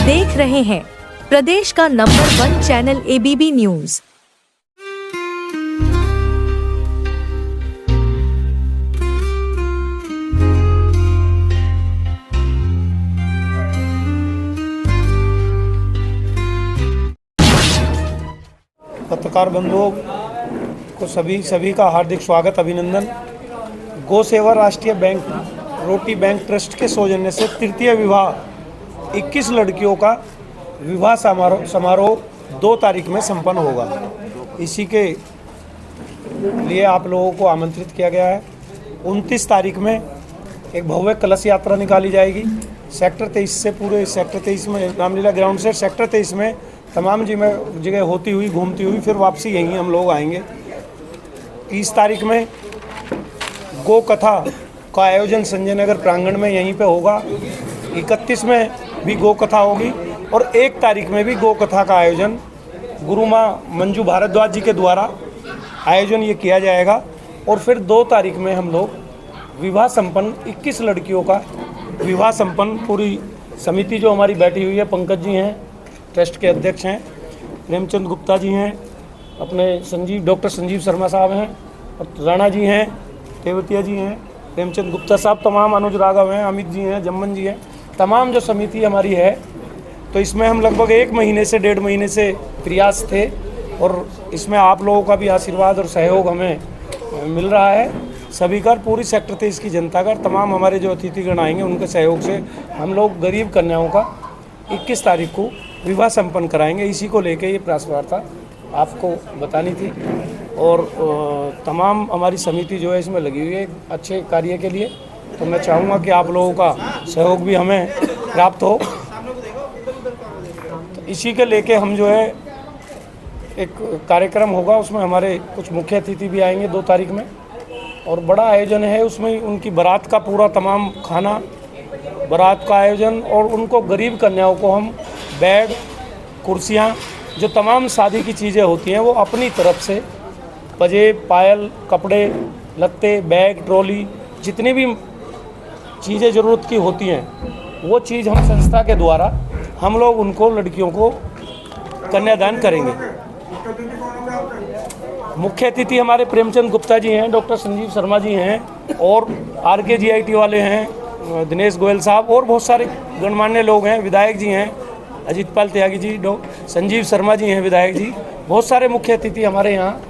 देख रहे हैं प्रदेश का नंबर 1 चैनल ABB न्यूज। पत्रकार बंधुओं को सभी का हार्दिक स्वागत, अभिनंदन। गौ सेवा राष्ट्रीय बैंक रोटी बैंक ट्रस्ट के सौजन्य से तृतीय विवाह 21 लड़कियों का विवाह समारोह 2 तारीख में संपन्न होगा। इसी के लिए आप लोगों को आमंत्रित किया गया है। 29 तारीख में एक भव्य कलश यात्रा निकाली जाएगी सेक्टर 23 से। पूरे सेक्टर 23 में रामलीला ग्राउंड से सेक्टर 23 में तमाम जगह होती हुई घूमती हुई फिर वापसी यहीं हम लोग आएंगे। 30 तारीख में गौ कथा का आयोजन संजय नगर प्रांगण में यहीं पे होगा। 31 में भी गौ कथा होगी और 1 तारीख में भी गौ कथा का आयोजन गुरु माँ मंजू भारद्वाज जी के द्वारा आयोजन ये किया जाएगा। और फिर 2 तारीख में हम लोग विवाह संपन्न 21 लड़कियों का विवाह संपन्न पूरी समिति जो हमारी बैठी हुई है, पंकज जी हैं ट्रस्ट के अध्यक्ष हैं, प्रेमचंद गुप्ता जी हैं, अपने डॉक्टर संजीव शर्मा साहब हैं, और राणा जी हैं, तेवतिया जी हैं, प्रेमचंद गुप्ता साहब, तमाम अनुज राघव हैं, अमित जी हैं, जम्मन जी हैं, तमाम जो समिति हमारी है। तो इसमें हम लगभग 1 महीने से 1.5 महीने से प्रयास थे और इसमें आप लोगों का भी आशीर्वाद और सहयोग हमें मिल रहा है। सभी का, पूरी सेक्टर 23 की जनता का, तमाम हमारे जो अतिथिगण आएंगे उनके सहयोग से हम लोग गरीब कन्याओं का 21 तारीख को विवाह संपन्न कराएंगे। इसी को लेके ये प्रेस वार्ता आपको बतानी थी। और तमाम हमारी समिति जो है इसमें लगी हुई है अच्छे कार्य के लिए। तो मैं चाहूँगा कि आप लोगों का सहयोग भी हमें प्राप्त हो। तो इसी के लेके हम जो है एक कार्यक्रम होगा, उसमें हमारे कुछ मुख्य अतिथि भी आएंगे 2 तारीख में, और बड़ा आयोजन है। उसमें उनकी बारात का पूरा तमाम खाना, बारात का आयोजन, और उनको गरीब कन्याओं को हम बेड, कुर्सियाँ, जो तमाम शादी की चीज़ें होती हैं वो अपनी तरफ से पंजेब, पायल, कपड़े लत्ते, बैग, ट्रॉली, जितनी भी चीज़ें ज़रूरत की होती हैं वो चीज़ हम संस्था के द्वारा हम लोग उनको, लड़कियों को कन्यादान करेंगे। मुख्य अतिथि हमारे प्रेमचंद गुप्ता जी हैं, डॉक्टर संजीव शर्मा जी हैं, और RKGIT वाले हैं दिनेश गोयल साहब, और बहुत सारे गणमान्य लोग हैं, विधायक जी हैं अजीत पाल त्यागी जी, संजीव शर्मा जी हैं विधायक जी, बहुत सारे मुख्य अतिथि हमारे यहाँ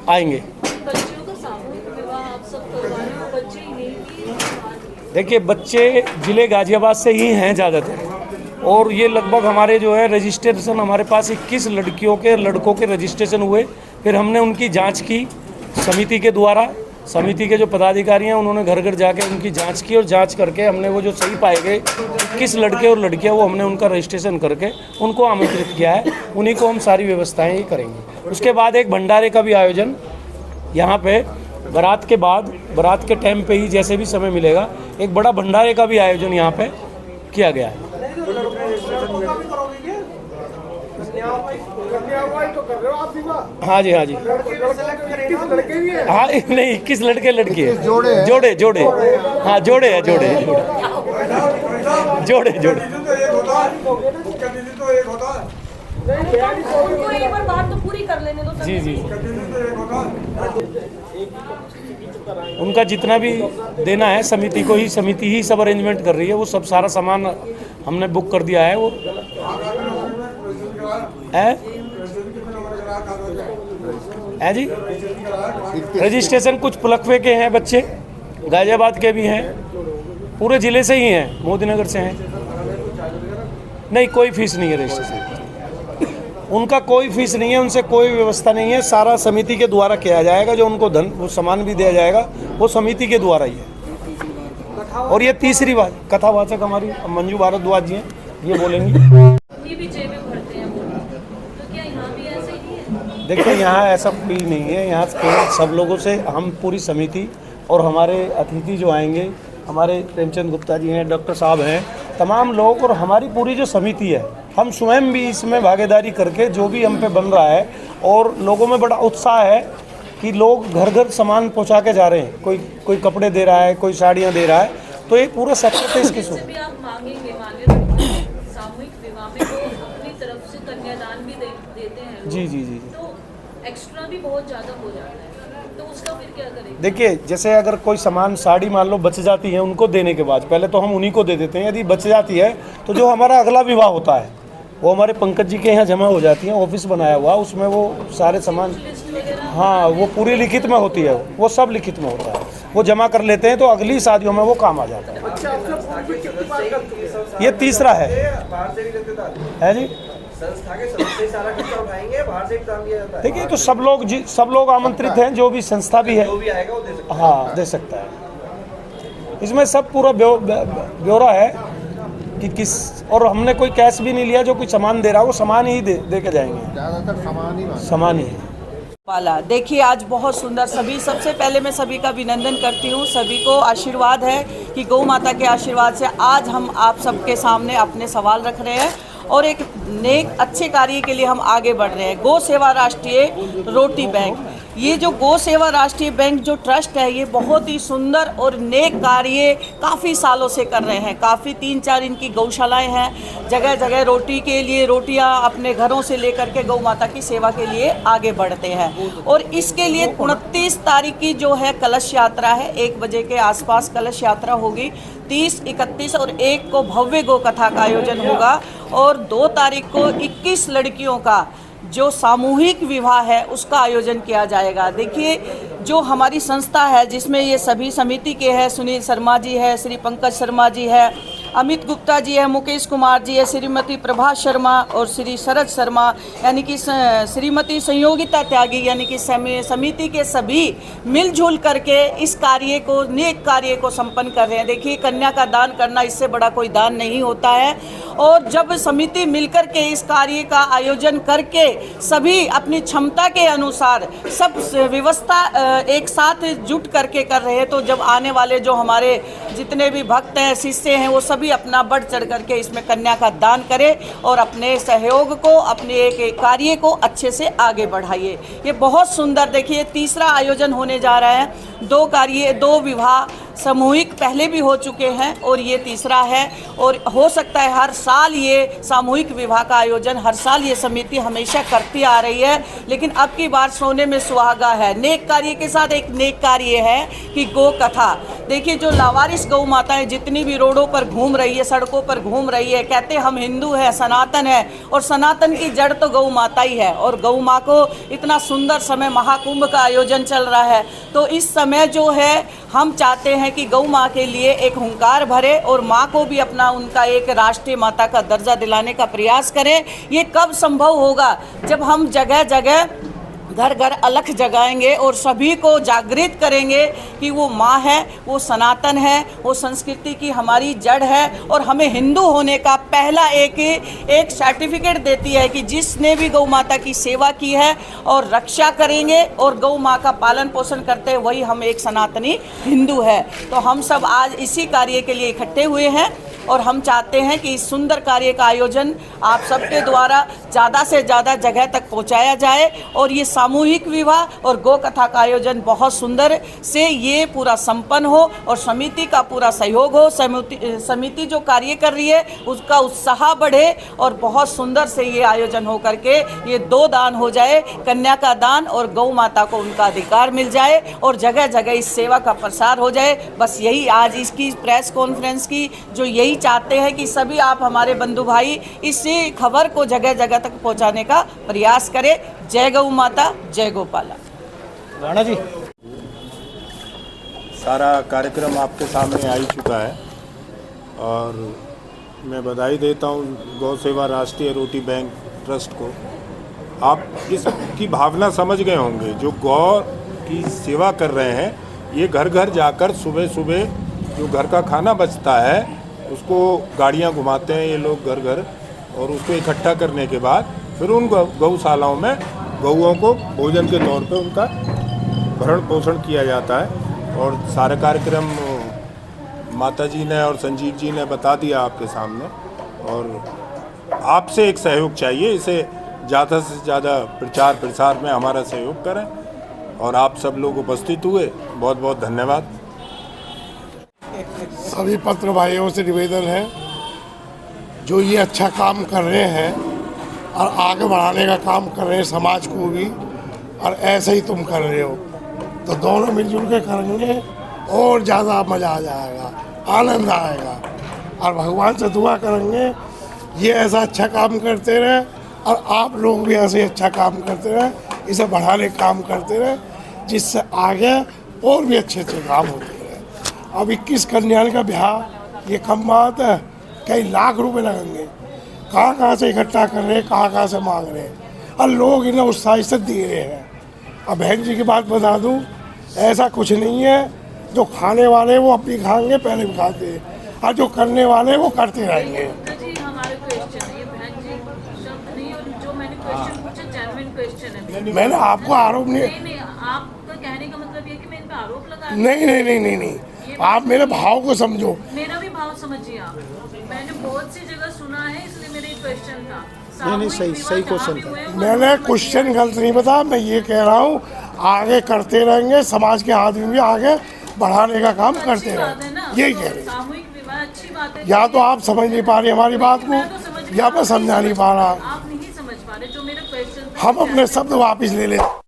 आएंगे। बच्चों का सामूहिक विवाह आप सब करवाने हैं, बच्चे ही नहीं। देखिए, बच्चे जिले गाजियाबाद से ही हैं ज़्यादातर, और ये लगभग हमारे जो है रजिस्ट्रेशन, हमारे पास 21 लड़कियों के लड़कों के रजिस्ट्रेशन हुए। फिर हमने उनकी जांच की समिति के द्वारा। समिति के जो पदाधिकारी हैं उन्होंने घर घर जाके उनकी जांच की, और जांच करके हमने वो जो सही पाए गए 21 लड़के और लड़कियां, वो हमने उनका रजिस्ट्रेशन करके उनको आमंत्रित किया है। उन्हीं को हम सारी व्यवस्थाएं ही करेंगे। उसके बाद एक भंडारे का भी आयोजन यहाँ पे बारात के बाद, बारात के टाइम पे ही जैसे भी समय मिलेगा, एक बड़ा भंडारे का भी आयोजन यहाँ पे किया गया है। हाँ जी, हाँ जी, हाँ, नहीं 21 लड़के लड़की है, जोड़े, हाँ जोड़े है, जोड़े। एक बार बात तो पूरी कर लेने दो। जी, उनका जितना भी देना है समिति को ही, समिति ही सब अरेंजमेंट कर रही है। वो सब सारा सामान हमने बुक कर दिया है। वो है जी, रजिस्ट्रेशन कुछ पुलखवे के हैं बच्चे, गाजियाबाद के भी हैं, पूरे ज़िले से ही हैं, मोदीनगर से हैं। नहीं, कोई फीस नहीं है रजिस्ट्रेशन, उनका कोई फीस नहीं है, उनसे कोई व्यवस्था नहीं है। सारा समिति के द्वारा किया जाएगा। जो उनको धन, वो सामान भी दिया जाएगा, वो समिति के द्वारा ही है। और ये तीसरी बात, कथावाचक हमारी मंजू भारद्वाज जी हैं, ये बोलेंगी। ये भी जेबें भरते हैं, तो क्या यहाँ भी ऐसे ही है? देखिए, यहाँ ऐसा कोई नहीं है। यहाँ केवल सब लोगों से, हम पूरी समिति और हमारे अतिथि जो आएंगे, हमारे प्रेमचंद गुप्ता जी हैं, डॉक्टर साहब हैं, तमाम लोग, और हमारी पूरी जो समिति है, हम स्वयं भी इसमें भागीदारी करके जो भी हम पे बन रहा है। और लोगों में बड़ा उत्साह है कि लोग घर घर सामान पहुंचा के जा रहे हैं। कोई कपड़े दे रहा है, कोई साड़ियां दे रहा है। तो ये पूरा सेक्टर पे इसकी भी आप मांगेंगे, सामूहिक जी जी जी। तो एक्स्ट्रा भी बहुत ज़्यादा हो जाता है, तो उसका फिर क्या करेंगे? देखिए, जैसे अगर कोई सामान साड़ी मान लो बच जाती है, उनको देने के बाद पहले तो हम उन्हीं को दे देते हैं। यदि बच जाती है तो जो हमारा अगला विवाह होता है वो हमारे पंकज जी के यहाँ जमा हो जाती है, ऑफिस बनाया हुआ, उसमें वो सारे सामान, लिस्ट वगैरह हाँ वो पूरी लिखित में होती है, वो सब लिखित में होता है, वो जमा कर लेते हैं तो अगली शादियों में वो काम आ जाता है। ये तीसरा है जी। संस्था के सदस्य सारा खर्चा उठाएंगे, बाहर से भी दान दिया जाता है। देखिए, तो सब लोग आमंत्रित हैं, जो भी संस्था भी है, जो भी आएगा वो दे सकता है। हाँ दे सकता है। इसमें सब पूरा ब्यौरा है कि किस, और हमने कोई कैश भी नहीं लिया। जो कोई सामान दे रहा है वो सामान ही दे के जाएंगे, ज़्यादातर सामान ही है। वाला देखिए, आज बहुत सुंदर, सबसे पहले मैं सभी का अभिनंदन करती हूँ। सभी को आशीर्वाद है कि गौ माता के आशीर्वाद से आज हम आप सबके सामने अपने सवाल रख रहे हैं और एक नेक अच्छे कार्य के लिए हम आगे बढ़ रहे हैं। गौ सेवा राष्ट्रीय रोटी बैंक, ये जो गौ सेवा राष्ट्रीय बैंक जो ट्रस्ट है, ये बहुत ही सुंदर और नेक कार्य काफ़ी सालों से कर रहे हैं। काफ़ी 3-4 इनकी गौशालाएं हैं, जगह जगह रोटी के लिए रोटियां अपने घरों से लेकर के गौ माता की सेवा के लिए आगे बढ़ते हैं। और इसके लिए 29 तारीख की जो है कलश यात्रा है, 1 बजे के आसपास कलश यात्रा होगी। 30, 31 और 1 को भव्य गौ कथा का आयोजन होगा और 2 तारीख को 21 लड़कियों का जो सामूहिक विवाह है उसका आयोजन किया जाएगा। देखिए, जो हमारी संस्था है जिसमें ये सभी समिति के हैं, सुनील शर्मा जी है, श्री पंकज शर्मा जी है, अमित गुप्ता जी है, मुकेश कुमार जी है, श्रीमती प्रभा शर्मा और श्री शरद शर्मा, यानी कि श्रीमती संयोगिता त्यागी, यानी कि समिति के सभी मिलजुल करके इस कार्य को, नेक कार्य को संपन्न कर रहे हैं। देखिए, कन्या का दान करना इससे बड़ा कोई दान नहीं होता है। और जब समिति मिलकर के इस कार्य का आयोजन करके सभी अपनी क्षमता के अनुसार सब व्यवस्था एक साथ जुट करके कर रहे हैं, तो जब आने वाले जो हमारे जितने भी भक्त हैं, शिष्य हैं, वो सभी अपना बढ़ चढ़ करके इसमें कन्या का दान करें और अपने सहयोग को, अपने एक कार्य को अच्छे से आगे बढ़ाइए। ये बहुत सुंदर, देखिए तीसरा आयोजन होने जा रहा है। 2 विवाह सामूहिक पहले भी हो चुके हैं और ये तीसरा है। और हो सकता है हर साल ये सामूहिक विवाह का आयोजन, हर साल ये समिति हमेशा करती आ रही है, लेकिन अब की बार सोने में सुहागा है। नेक कार्य के साथ एक नेक कार्य है कि गौ कथा। देखिए, जो लावारिस गौ माताएं जितनी भी रोडों पर घूम रही है, सड़कों पर घूम रही है, कहते हम हिंदू हैं, सनातन है, और सनातन की जड़ तो गौ माता ही है। और गौ माँ को इतना सुंदर समय महाकुंभ का आयोजन चल रहा है, तो इस समय जो है हम चाहते हैं कि गौ माँ के लिए एक हुंकार भरे और माँ को भी अपना उनका एक राष्ट्रीय माता का दर्जा दिलाने का प्रयास करें। ये कब संभव होगा? जब हम जगह जगह घर घर अलख जगाएंगे और सभी को जागृत करेंगे कि वो माँ है, वो सनातन है, वो संस्कृति की हमारी जड़ है और हमें हिंदू होने का पहला एक सर्टिफिकेट देती है कि जिसने भी गौ माता की सेवा की है और रक्षा करेंगे और गौ माँ का पालन पोषण करते हैं, वही हम एक सनातनी हिंदू है। तो हम सब आज इसी कार्य के लिए इकट्ठे हुए हैं और हम चाहते हैं कि इस सुंदर कार्य का आयोजन आप सबके द्वारा ज़्यादा से ज़्यादा जगह तक पहुंचाया जाए और ये सामूहिक विवाह और गौ कथा का आयोजन बहुत सुंदर से ये पूरा संपन्न हो और समिति का पूरा सहयोग हो। समिति जो कार्य कर रही है उसका उत्साह बढ़े और बहुत सुंदर से ये आयोजन हो करके ये 2 दान हो जाए, कन्या का दान और गौ माता को उनका अधिकार मिल जाए और जगह जगह इस सेवा का प्रसार हो जाए। बस यही आज इसकी प्रेस कॉन्फ्रेंस की जो यही चाहते हैं कि सभी आप हमारे बंधु भाई इस खबर को जगह जगह तक पहुंचाने का प्रयास करें। जय गौ माता, जय गोपाला। राणा जी, सारा कार्यक्रम आपके सामने आ ही चुका है और मैं बधाई देता हूँ गौ सेवा राष्ट्रीय रोटी बैंक ट्रस्ट को। आप इसकी भावना समझ गए होंगे। जो गौ की सेवा कर रहे हैं, ये घर घर जाकर सुबह सुबह जो घर का खाना बचता है उसको गाड़ियाँ घुमाते हैं ये लोग घर घर, और उसको इकट्ठा करने के बाद फिर उन गौशालाओं में गौओं को भोजन के तौर पे उनका भरण पोषण किया जाता है। और सारा कार्यक्रम माता जी ने और संजीव जी ने बता दिया आपके सामने, और आपसे एक सहयोग चाहिए। इसे ज़्यादा से ज़्यादा प्रचार प्रसार में हमारा सहयोग करें और आप सब लोग उपस्थित हुए, बहुत बहुत धन्यवाद। सभी पत्र भाइयों से निवेदन है जो ये अच्छा काम कर रहे हैं और आगे बढ़ाने का काम कर रहे हैं समाज को भी, और ऐसे ही तुम कर रहे हो, तो दोनों मिलजुल के करेंगे और ज़्यादा मज़ा आ जाएगा, आनंद आएगा। और भगवान से दुआ करेंगे ये ऐसा अच्छा काम करते रहे और आप लोग भी ऐसे अच्छा काम करते रहे, इसे बढ़ाने का काम करते रहे, जिससे आगे और भी अच्छे अच्छे काम होते रहे। अब 21 कन्याओं का ब्याह ये कम बात है, कई लाख रुपए लगेंगे, कहाँ से इकट्ठा कर रहे हैं, कहाँ से मांग रहे हैं, और लोग इन्हें उत्साह से दे रहे हैं। अब बहन जी की बात बता दूं, ऐसा कुछ नहीं है, जो खाने वाले वो अपनी खाएंगे, पहले भी खाते हैं, और जो करने वाले वो करते रहेंगे। जी हमारे क्वेश्चन है ये बहन जी शब्द नहीं, और जो मैंने क्वेश्चन पूछा जेन्युइन क्वेश्चन है। मैंने आपको आरोप नहीं आपका कहने का मतलब ये कि मैं इन पे आरोप लगा नहीं, आप मेरे भाव को समझो। मेरा भी भाव समझिए आप। मैंने बहुत सी जगह सुना है, इसलिए मेरा ये क्वेश्चन था। नहीं, सही क्वेश्चन था। मैंने क्वेश्चन गलत नहीं बताया, मैं ये कह रहा हूँ आगे करते रहेंगे, समाज के आदमी भी आगे बढ़ाने का काम करते रहेंगे, यही कह रहे हैं। सामूहिक विवाह अच्छी बात है। या तो आप समझ नहीं पा रहे हमारी बात को, या मैं समझा नहीं पा रहा। आप नहीं समझ पा रहे जो मेरा क्वेश्चन था। हम अपने शब्द वापस ले लेते।